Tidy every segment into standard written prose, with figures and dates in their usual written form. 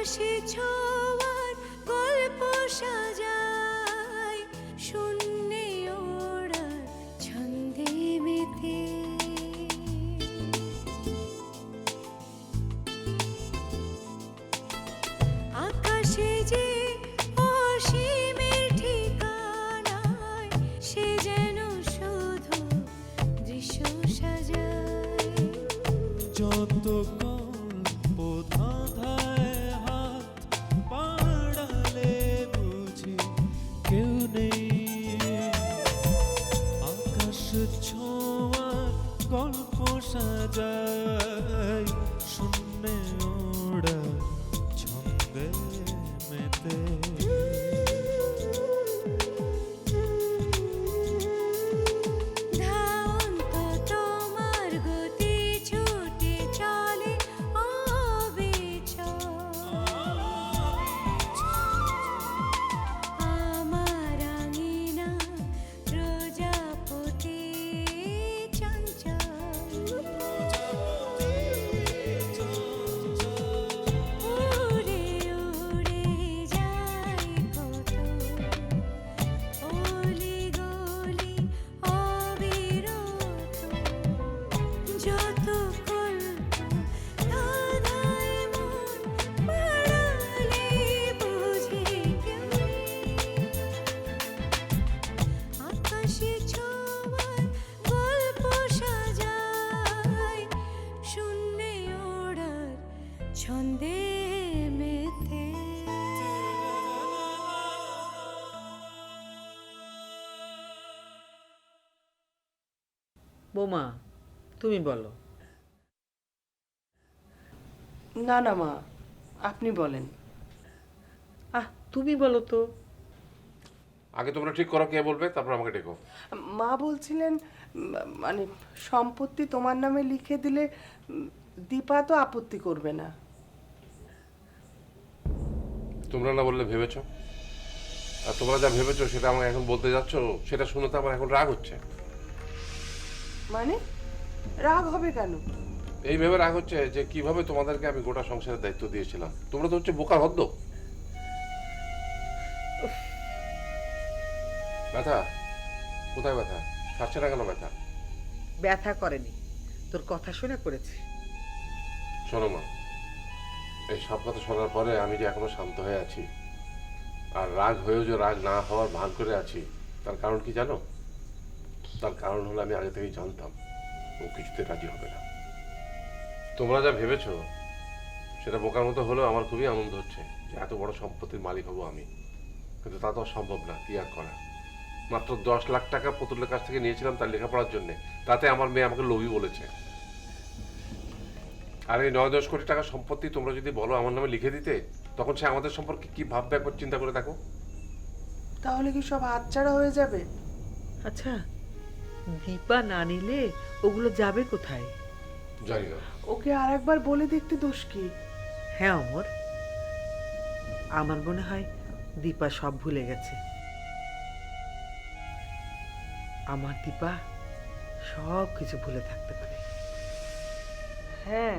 আকাশে ছোঁয়ার গল্প সাজায় শূন্যে ওড়ার ছন্দে মেতে। আকাশে যে অসীমের ঠিকানায় সে যেন শুধু দৃশ্য সাজায়। যত গল্প ধাঁধায় হাত বাড়ালে বুঝি কেউ নেই। আকাশ ছোঁয়ার গল্প সাজায় শূন্যে ওড়া ছন্দে মেতে। ধাওন্ত তোমার গতি ছুটে চলে অবিচল। আমার আঙিনা প্রজাপতি চঞ্চল। উড়ে উড়ে যায় কত অলি গলি অবিরত। যত কল্প ধাঁধায় মন বাড়ালে বুঝি কেউ নেই। আকাশে ছোঁয়ার গল্প সাজায় শূন্যে ওড়ার ছন্দে মেতে। বৌমা, তুমি বলো। না না মা, আপনি বলেন। তুমি বলো তো। আগে তোমরা ঠিক করো কে বলবে, তারপর আমাকে ডেকো। মা বলছিলেন মানে সম্পত্তি তোমার নামে লিখে দিলে দীপা তো আপত্তি করবে না। তোমরা না বললে ভেবেছো, আর তোমরা যা ভেবেছো সেটা আমাকে এখন বলতে যাচ্ছ, সেটা শুনে তো আমার এখন রাগ হচ্ছে। মানে রাগ হবে কেন? এই ভেবে রাগ হচ্ছে যে কিভাবে তোমাদেরকে আমি গোটা সংসারের দায়িত্ব দিয়েছিলাম, তোমরা তো হচ্ছে বোকা হদ্দ। ব্যথা কোথায়? ব্যথা ছাড়ছে না কেন? ব্যথা ব্যথা করেনি, তোর কথা শুনে করেছি। শোনো মা, এই সব কথা শোনার পরে আমি যে এখনো শান্ত হয়ে আছি, আর রাগ হয়েও যে রাগ না হওয়ার ভান করে আছি, তার কারণ কি জানো? তার কারণ হলো আমি আগে থেকেই জানতাম ও কিছুতে রাজি হবে না। তোমরা যা ভেবেছো সেটা বোকার মতো হলেও আমার খুবই আনন্দ হচ্ছে যে এত বড় সম্পত্তির মালিক হব আমি, কিন্তু তা তো সম্ভব না। কি আর করা, মাত্র 10 লাখ টাকা পুতুলের কাছ থেকে নিয়েছিলাম তার লেখাপড়ার জন্য, তাতে আমার মেয়ে আমাকে লোভী বলেছে। আর এই 9-10 কোটি টাকা সম্পত্তি তোমরা যদি বলো আমার নামে লিখে দিতে, তখন সে আমাদের সম্পর্কে কি ভাববে একবার চিন্তা করে দেখো। তাহলে কি সব হাতছাড়া হয়ে যাবে? আচ্ছা, দীপা না নিলে ওগুলো যাবে কোথায়? জানি না। ওকে আর একবার বলে দেখতে দোষ কি? হ্যাঁ অমর, আমার মনে হয় দীপা সব ভুলে গেছে। আমার দীপা সব কিছু ভুলে থাকতে পারে। হ্যাঁ,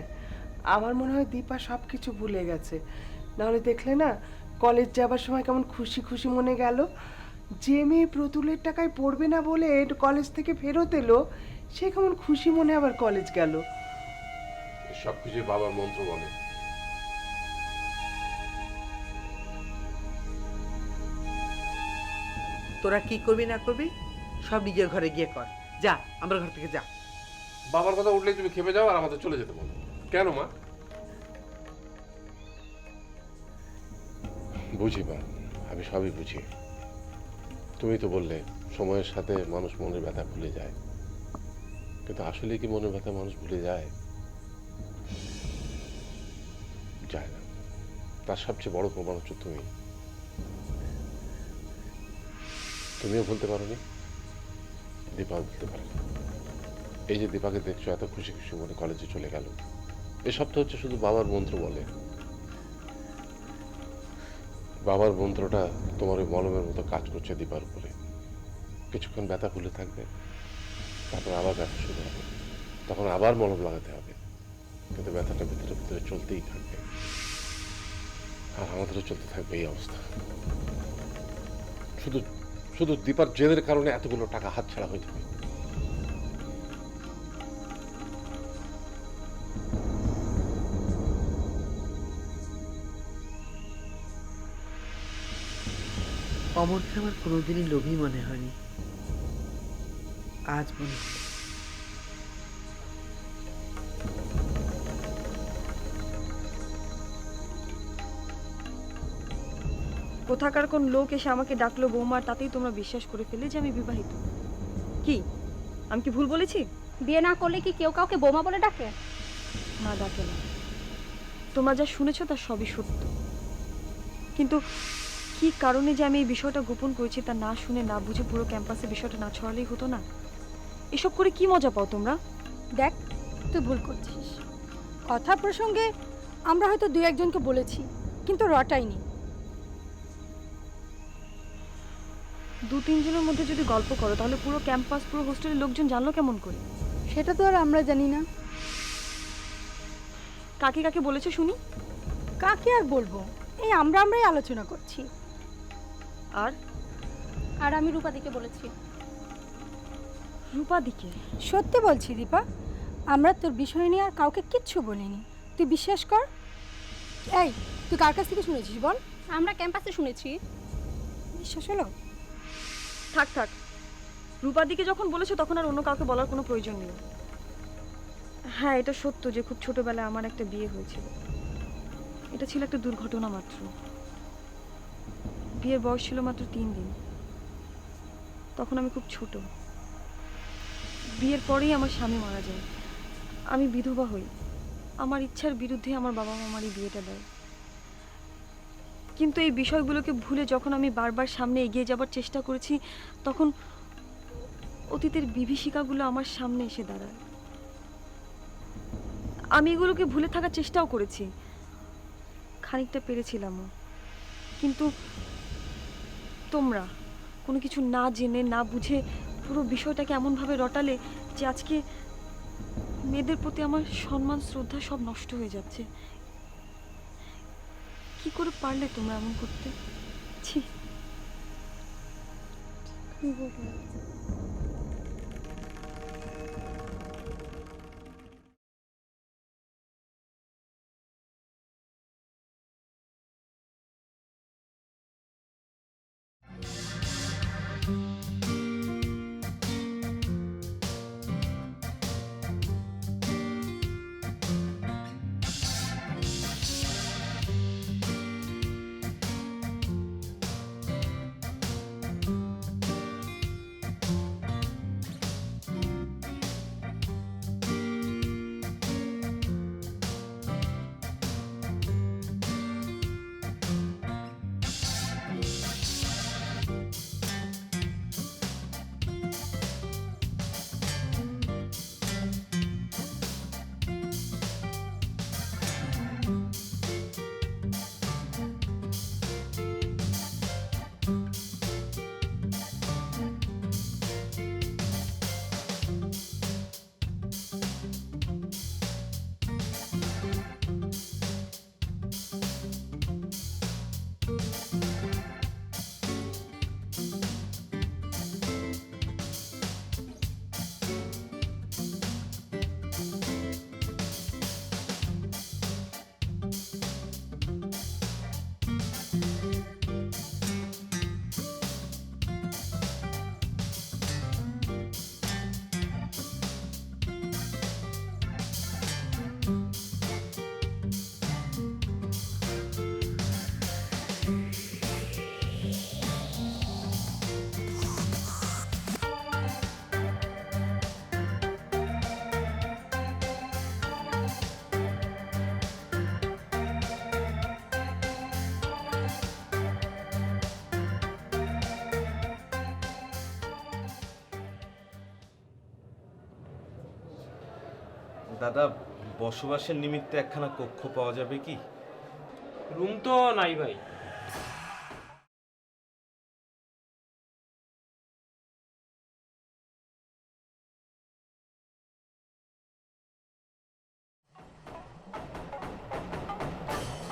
আমার মনে হয় দীপা সব কিছু ভুলে গেছে। নাহলে দেখলে না কলেজ যাবার সময় কেমন খুশি খুশি মনে গেল। যে মেয়ে প্রতুলের টাকায় পড়বে না বলে কলেজ থেকে ফেরত এলো, সে কেমন খুশি মনে আবার কলেজ গেল। সব কিছু বাবার মন্ত্র বলে। তোরা কি করবি না করবি সব নিজের ঘরে গিয়ে কর। যা, আমার ঘর থেকে যা। বাবার কথা উঠলেই তুমি খেপে যাও আর আমাদের চলে যেতে বলো। কেন মা? বুঝি মা, আমি সবই বুঝি। তুমি তো বললে সময়ের সাথে মানুষ মনের ব্যথা ভুলে যায়, কিন্তু আসলে কি মনের ব্যথা মানুষ ভুলে যায়? যায় না। তার সবচেয়ে বড় প্রমাণ হচ্ছে তুমি। তুমিও ভুলতে পারোনি, দীপাও ভুলতে পারেনি। এই যে দীপাকে দেখছো এত খুশি খুশি মনে কলেজে চলে গেল, এসব তো হচ্ছে শুধু বাবার মন্ত্র বলে। বাবার মন্ত্রটা তোমার ওই মলমের মতো কাজ করছে দীপার উপরে। কিছুক্ষণ ব্যথা ভুলে থাকবে, তারপর আবার ব্যথা শুরু হবে, তখন আবার মলম লাগাতে হবে, কিন্তু ব্যথাটা ভিতরে ভিতরে চলতেই থাকবে। আর আমাদেরও চলতে থাকবে এই অবস্থা। শুধু শুধু দীপার জেদের কারণে এতগুলো টাকা হাতছাড়া হয়ে যাবে। অমরকে আমার কোনোদিনই লোভী মনে হয়নি, আজ মনে হলো। কোথাকার কোন লোক এসে আমাকে ডাকলো বৌমা, তাতেই তোমরা বিশ্বাস করে ফেললে যে আমি বিবাহিত। কি আমি কি ভুল বলেছি? বিয়ে না করলে কি কেউ কাউকে বোমা বলে ডাকে? না, ডাকে না। তোমরা যা শুনেছো তার সবই সত্য, কিন্তু কি কারণে যে আমি এই বিষয়টা গোপন করেছি তা না শুনে না বুঝে পুরো ক্যাম্পাসে বিষয়টা না ছড়ালেই হতো না? এসব করে কি মজা পাও তোমরা? দেখ, তুই ভুল করছিস। কথা প্রসঙ্গে আমরা হয়তো দুই একজনকে বলেছি, কিন্তু রটাইনি। দু তিনজনের মধ্যে যদি গল্প করো তাহলে পুরো ক্যাম্পাস, পুরো হোস্টেলের লোকজন জানলো কেমন করে? সেটা তো আর আমরা জানি না। কাকে কাকে বলেছো শুনি? কাকে আর বলবো, এই আমরাই আলোচনা করছি। আর আর আমি রূপাদিকে বলেছি। রূপাদিকে? সত্যি বলছি দীপা, আমরা তোর বিষয় নিয়ে আর কাউকে কিচ্ছু বলিনি, তুই বিশ্বাস কর। এই, তুই কার কাছ থেকে শুনেছিস বল? আমরা ক্যাম্পাসে শুনেছি। বিশ্বাস হলো? থাক থাক, রূপাদিকে যখন বলেছো তখন আর অন্য কাউকে বলার কোনো প্রয়োজন নেই। হ্যাঁ, এটা সত্য যে খুব ছোটবেলায় আমার একটা বিয়ে হয়েছিল। এটা ছিল একটা দুর্ঘটনা মাত্র। বিয়ের বয়স ছিল মাত্র 3 দিন। তখন আমি খুব ছোট। বিয়ের পরেই আমার স্বামী মারা যায়। আমি বিধবা হই। আমার ইচ্ছার বিরুদ্ধে আমার বাবা মা আমার এই বিয়েটা দেয়। কিন্তু এই বিষয়গুলোকে ভুলে যখন আমি বারবার সামনে এগিয়ে যাবার চেষ্টা করেছি, তখন অতীতের বিভীষিকাগুলো আমার সামনে এসে দাঁড়ায়। আমি এগুলোকে ভুলে থাকার চেষ্টাও করেছি, খানিকটা পেরেছিলামও। কিন্তু তোমরা কোনো কিছু না জেনে না বুঝে পুরো বিষয়টাকে এমনভাবে রটালে যে আজকে মেয়েদের প্রতি আমার সম্মান শ্রদ্ধা সব নষ্ট হয়ে যাচ্ছে। কি করে পারলে তোমরা এমন করতে? ছি। দাদা, বসবাসের নিমিত্তে একখানা কক্ষ পাওয়া যাবে কি? রুম তো নাই ভাই।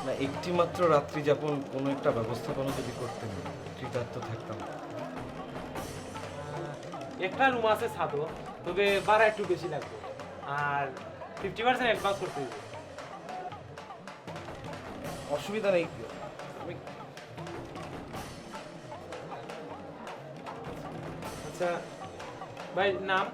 না, একটি মাত্র রাত্রি যাপন কোনো একটা ব্যবস্থাপনা যদি করতেন কৃতার্থ থাকতাম। একটা রুম আছে ছাদও, তবে ভাড়া একটু বেশি লাগবে, আর 50% অ্যাডভান্স করতে হবে। অসুবিধা নেই, আমি আচ্ছা ভাই, নাম?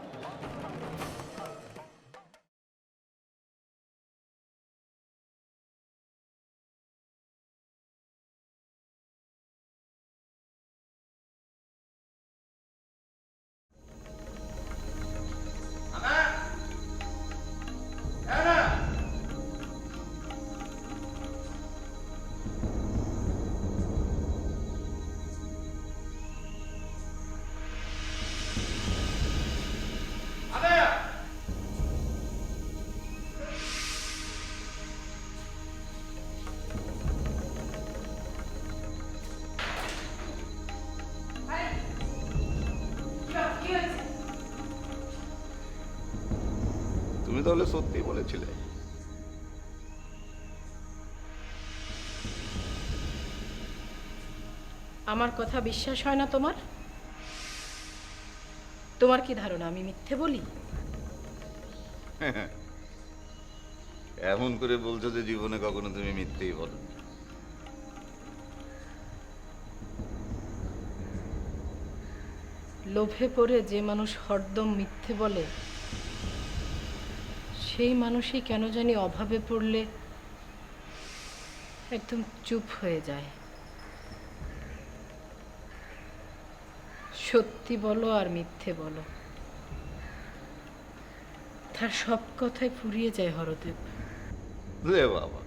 তুমি তাহলে সত্যিই বলেছিলে? আমার কথা বিশ্বাস হয় না তোমার? তোমার কি ধারণা আমি মিথ্যে বলি? এমন করে বলছো যে জীবনে কখনো তুমি মিথ্যেই বলো। লোভে পড়ে যে মানুষ হরদম মিথ্যে বলে, সেই মানুষই কেন জানি অভাবে পড়লে একদম চুপ হয়ে যায়। সত্যি বলো আর মিথ্যে বলো, তার সব কথাই ফুরিয়ে যায় হরদেব। রে বাবা,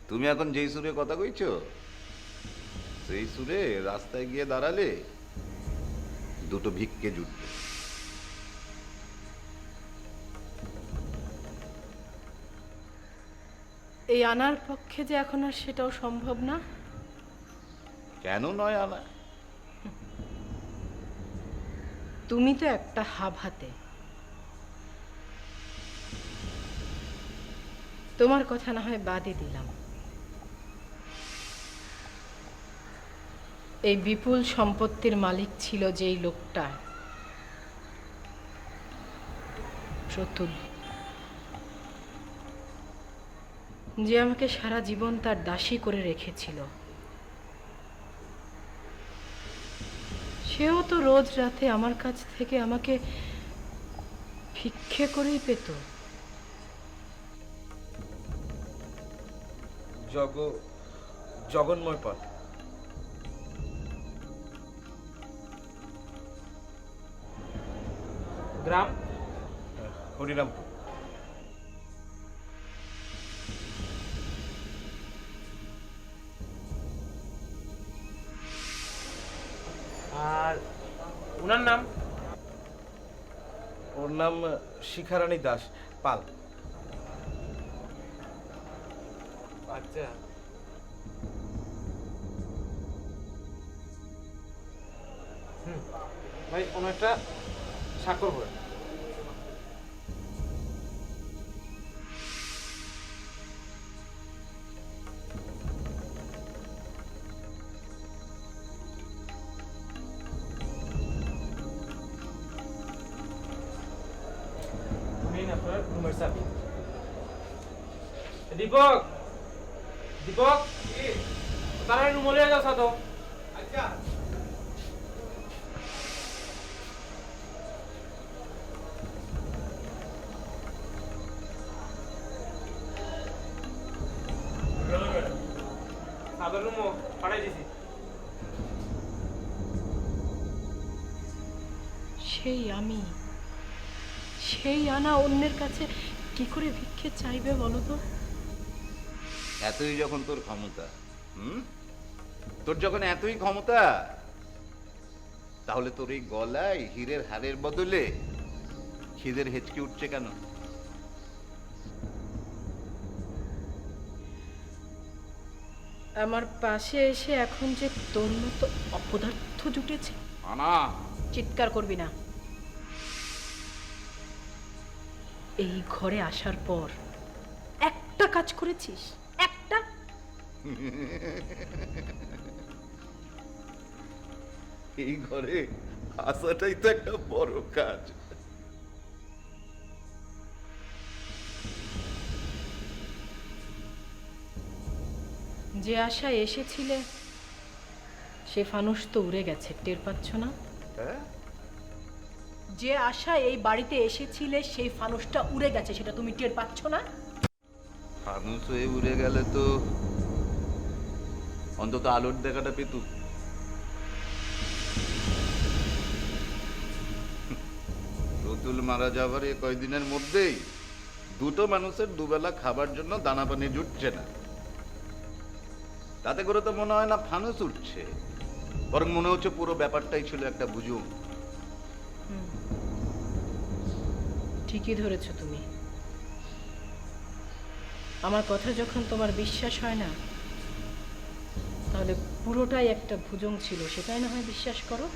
তুমি এখন যেই সুরে কথা কইছো সেই সুরে রাস্তায় গিয়ে দাঁড়ালে দুটো ভিক্ষে জুটবে। এই আনার পক্ষে যে এখন আর সেটাও সম্ভব না। কেন নয় আনা? তুমি তো একটা হাতে, তোমার কথা না হয় বাদই দিলাম। এই বিপুল সম্পত্তির মালিক ছিল যেই লোকটা, প্রতুল, যে আমাকে সারা জীবন তার দাসী করে রেখেছিল, সেও তো রোজ রাতে আমার কাছ থেকে আমাকে ভিক্ষে করেই পেত। জগন্ময় পাল। গ্রাম? হরিরামপুর। আর ওনার নাম? ওর নাম শিখারানী দাস পাল। আচ্ছা, ভাই কোনো একটা স্বাক্ষর করে। আপনার রুমের চাবি। দীপক, দীপক, তারা রুম হলে যাও সাথে। আচ্ছা, সাদর রুম পাঠাই দিছি। সেই আমি, সেই আনা অন্যের কাছে কি করে ভিক্ষে চাইবে বলো তো? এতই যখন তোর ক্ষমতা, তোর যখন এতই ক্ষমতা, তাহলে তোর এই গলায় হীরের হারের বদলে খিদের হেঁচকি উঠছে কেন? আমার পাশে এসে এখন যে তোর মতো অপদার্থ জুটেছে। আনা, চিৎকার করবি না। এই ঘরে আসার পর একটা কাজ করেছিস? একটা এই ঘরে আসাটাই তো একটা বড় কাজ। যে আশায় এসেছিলে সে ফানুস তো উড়ে গেছে, টের পাচ্ছ না? হ্যাঁ, যে আশায় এই বাড়িতে এসেছিলে সেই ফানুসটা উড়ে গেছে, সেটা তুমি টের পাচ্ছ না? ফানুস হয়ে উড়ে গেলে তো অন্তত আলোর দেখাটা পেত। রতুল মারা যাবার এ কয়দিনের মধ্যেই দুটো মানুষের দুবেলা খাবার জন্য দানা পানি জুটছে না। তাতে করে তো মনে হয় না ফানুস উঠছে, বরং মনে হচ্ছে পুরো ব্যাপারটাই ছিল একটা বুঝুম। ঠিকই ধরেছ তুমি। আমার কথা যখন তোমার বিশ্বাস হয় না, তাহলে পুরোটাই একটা ভুজং ছিল, সেটাই না হয় বিশ্বাস করো।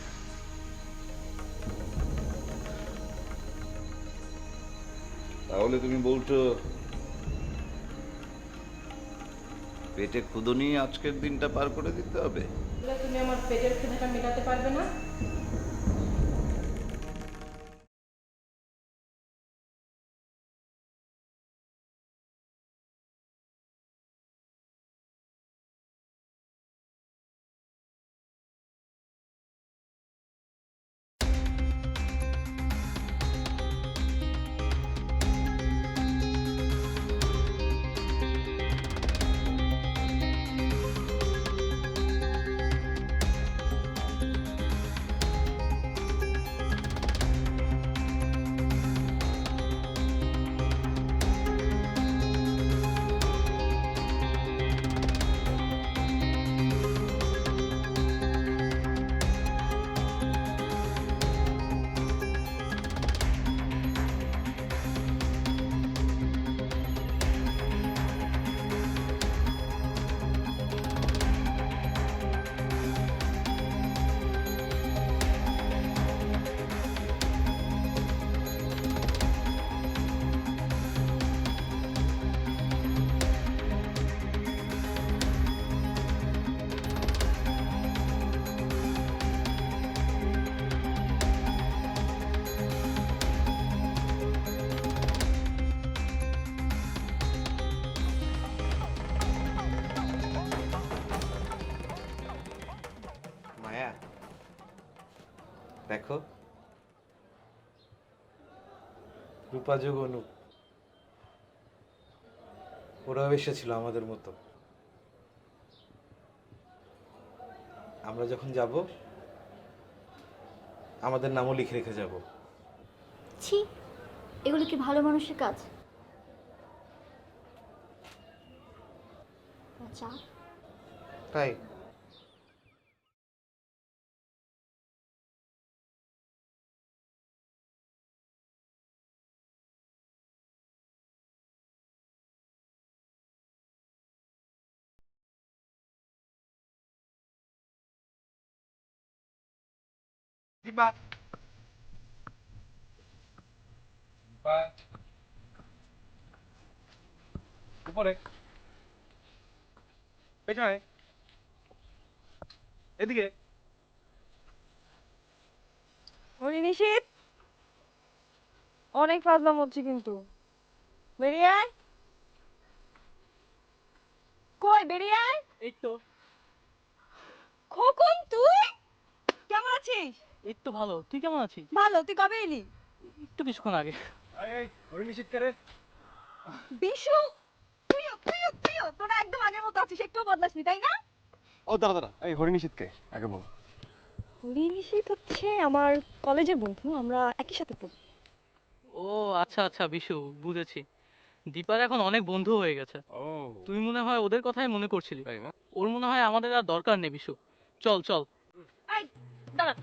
তাহলে তুমি বলছো পেটে ক্ষুধো নিয়ে আজকের দিনটা পার করে দিতে হবে? তুমি আমার পেটের ক্ষুধাটা মেটাতে পারবে না? মায়া, দেখো রূপা যোগ অনুপ, ওরাও এসেছিল আমাদের মতো। আমরা যখন যাব আমাদের নামও লিখে রেখে যাব। ছি, এগুলো কি ভালো মানুষের কাজ? আচ্ছা, তাই উপরে পেছনে এদিকে নিশীথ, অনেক ফাজলাম হচ্ছে কিন্তু। বেরিয়ে আয়। কই বেরিয়ে আয়। এই তো খোকন, তুই কেমন আছিস? এই তো ভালো, তুই কেমন আছিস? ভালো। তুই কবে এলি? একটু কিছুক্ষণ আগে। এই ওরে নিষেধ করে। বিশু, তুইও তোরা একদম আগের মতো আছিস, একটু বদলাসনি, তাই না? ও দাঁড়া দাঁড়া, এই হরি নিষেধকে আগে বল। নিশীথ হচ্ছে আমার কলেজের বন্ধু, আমরা একই সাথে পড়ি। ও আচ্ছা আচ্ছা বিশু, বুঝেছি। দীপার এখন অনেক বন্ধু হয়ে গেছে। ও তুই মনে হয় ওদের কথাই মনে করছিলি। ওর মনে হয় আমাদের আর দরকার নেই বিশু। চল চল। এই দাঁড়া,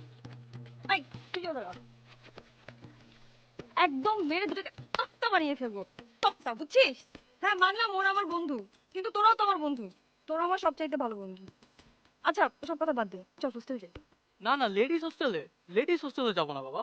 এই তুইও দাঁড়া। একদম মেরে দুটোকে তক্তা বানিয়ে ফেলবো, তক্তা, বুঝছিস? হ্যাঁ মানলাম ওরা আমার বন্ধু, কিন্তু তোরাও তো আমার বন্ধু, তোরা আমার সবচাইতে ভালো বন্ধু। আচ্ছা সব কথা বাদ দে, চল হোস্টেলে যাই। না না, লেডিস হোস্টেলে যাবো না বাবা।